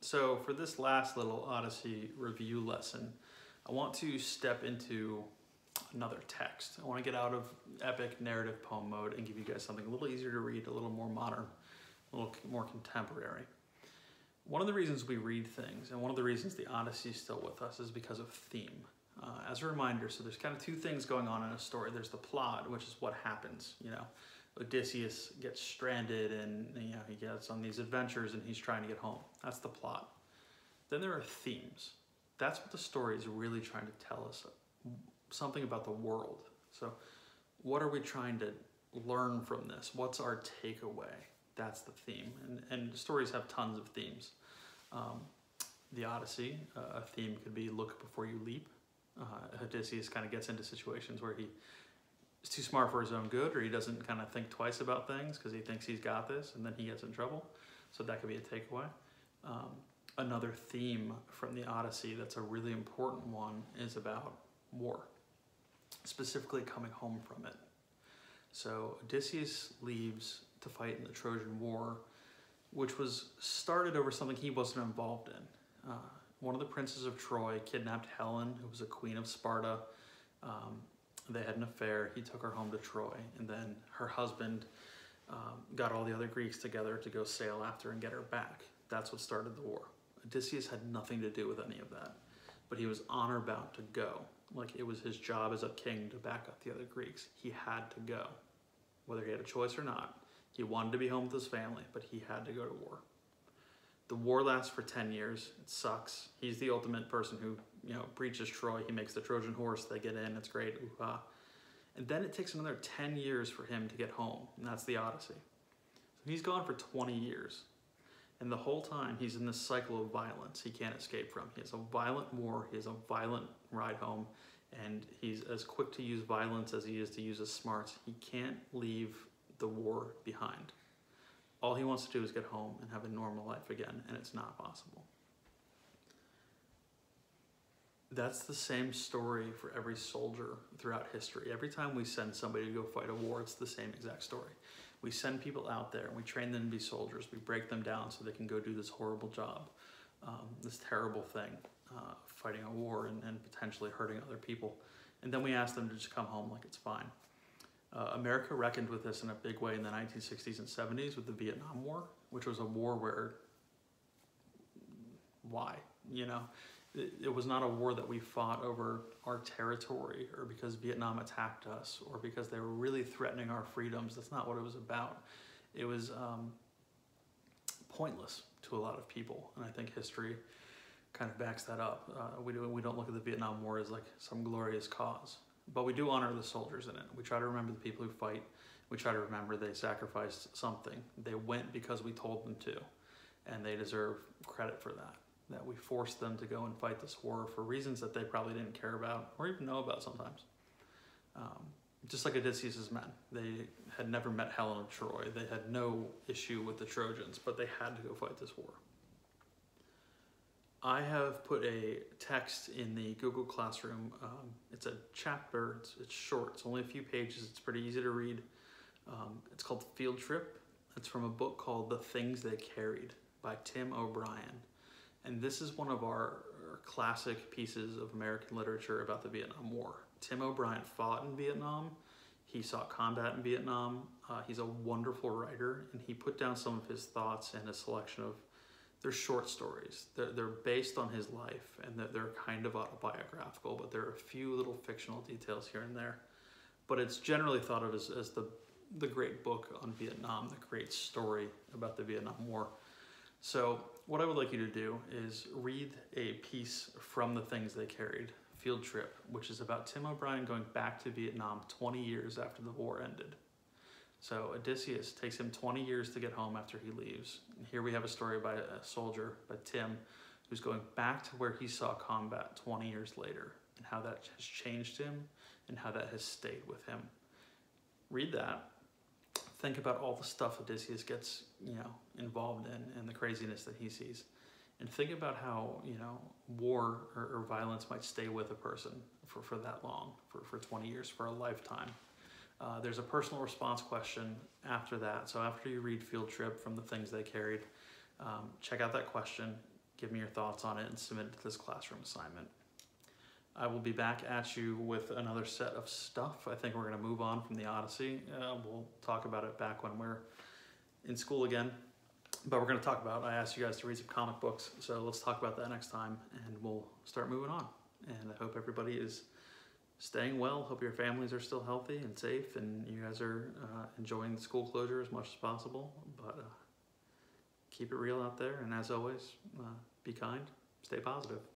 So for this last little Odyssey review lesson, I want to step into another text. I want to get out of epic narrative poem mode and give you guys something a little easier to read, a little more modern, a little more contemporary. One of the reasons we read things, and one of the reasons the Odyssey is still with us, is because of theme. As a reminder, so there's kind of two things going on in a story. There's the plot, which is what happens. Odysseus gets stranded and he gets on these adventures and he's trying to get home. That's the plot. Then there are themes. That's what the story is really trying to tell us, something about the world. So what are we trying to learn from this? What's our takeaway? That's the theme. And stories have tons of themes. The Odyssey, a theme could be look before you leap. Odysseus kind of gets into situations where he is too smart for his own good, or he doesn't kind of think twice about things because he thinks he's got this, and then he gets in trouble. So that could be a takeaway. Another theme from the Odyssey that's a really important one is about war, specifically coming home from it. So Odysseus leaves to fight in the Trojan War, which was started over something he wasn't involved in. One of the princes of Troy kidnapped Helen, who was a queen of Sparta. They had an affair. He took her home to Troy, and then her husband got all the other Greeks together to go sail after and get her back. That's what started the war. Odysseus had nothing to do with any of that, but he was honor bound to go. Like it was his job as a king to back up the other Greeks. He had to go, whether he had a choice or not. He wanted to be home with his family, but he had to go to war. The war lasts for 10 years. It sucks. He's the ultimate person who, breaches Troy. He makes the Trojan horse. They get in. It's great. Ooh-ah. And then it takes another 10 years for him to get home, and that's the Odyssey. So he's gone for 20 years. And the whole time, he's in this cycle of violence he can't escape from. He has a violent war. He has a violent ride home. And he's as quick to use violence as he is to use his smarts. He can't leave the war behind. All he wants to do is get home and have a normal life again, and it's not possible. That's the same story for every soldier throughout history. Every time we send somebody to go fight a war, it's the same exact story. We send people out there and we train them to be soldiers. We break them down so they can go do this horrible job, this terrible thing, fighting a war and potentially hurting other people. And then we ask them to just come home like it's fine. America reckoned with this in a big way in the 1960s and 70s with the Vietnam War, which was a war where, why? It was not a war that we fought over our territory or because Vietnam attacked us or because they were really threatening our freedoms. That's not what it was about. It was pointless to a lot of people, and I think history kind of backs that up. We don't look at the Vietnam War as like some glorious cause. But we do honor the soldiers in it. We try to remember the people who fight. We try to remember they sacrificed something. They went because we told them to, and they deserve credit for that we forced them to go and fight this war for reasons that they probably didn't care about or even know about sometimes. Just like Odysseus' men. They had never met Helen of Troy. They had no issue with the Trojans, but they had to go fight this war. I have put a text in the Google Classroom. It's a chapter, it's short, it's only a few pages, it's pretty easy to read. It's called Field Trip. It's from a book called The Things They Carried by Tim O'Brien. And this is one of our classic pieces of American literature about the Vietnam War. Tim O'Brien fought in Vietnam. He saw combat in Vietnam. He's a wonderful writer, and he put down some of his thoughts in a selection of they're short stories. They're based on his life, and they're kind of autobiographical, but there are a few little fictional details here and there. But it's generally thought of as the great book on Vietnam, the great story about the Vietnam War. So what I would like you to do is read a piece from The Things They Carried, Field Trip, which is about Tim O'Brien going back to Vietnam 20 years after the war ended. So Odysseus takes him 20 years to get home after he leaves. And here we have a story by a soldier, by Tim, who's going back to where he saw combat 20 years later and how that has changed him and how that has stayed with him. Read that. Think about all the stuff Odysseus gets, involved in and the craziness that he sees. And think about how, war or violence might stay with a person for that long, for 20 years, for a lifetime. There's a personal response question after that. So after you read Field Trip from The Things They Carried, check out that question. give me your thoughts on it and submit it to this classroom assignment. I will be back at you with another set of stuff. I think we're going to move on from the Odyssey. We'll talk about it back when we're in school again. But we're going to talk about, I asked you guys to read some comic books, so let's talk about that next time, and we'll start moving on. And I hope everybody is staying well. Hope your families are still healthy and safe, and you guys are enjoying the school closure as much as possible. But keep it real out there, and as always, be kind, stay positive.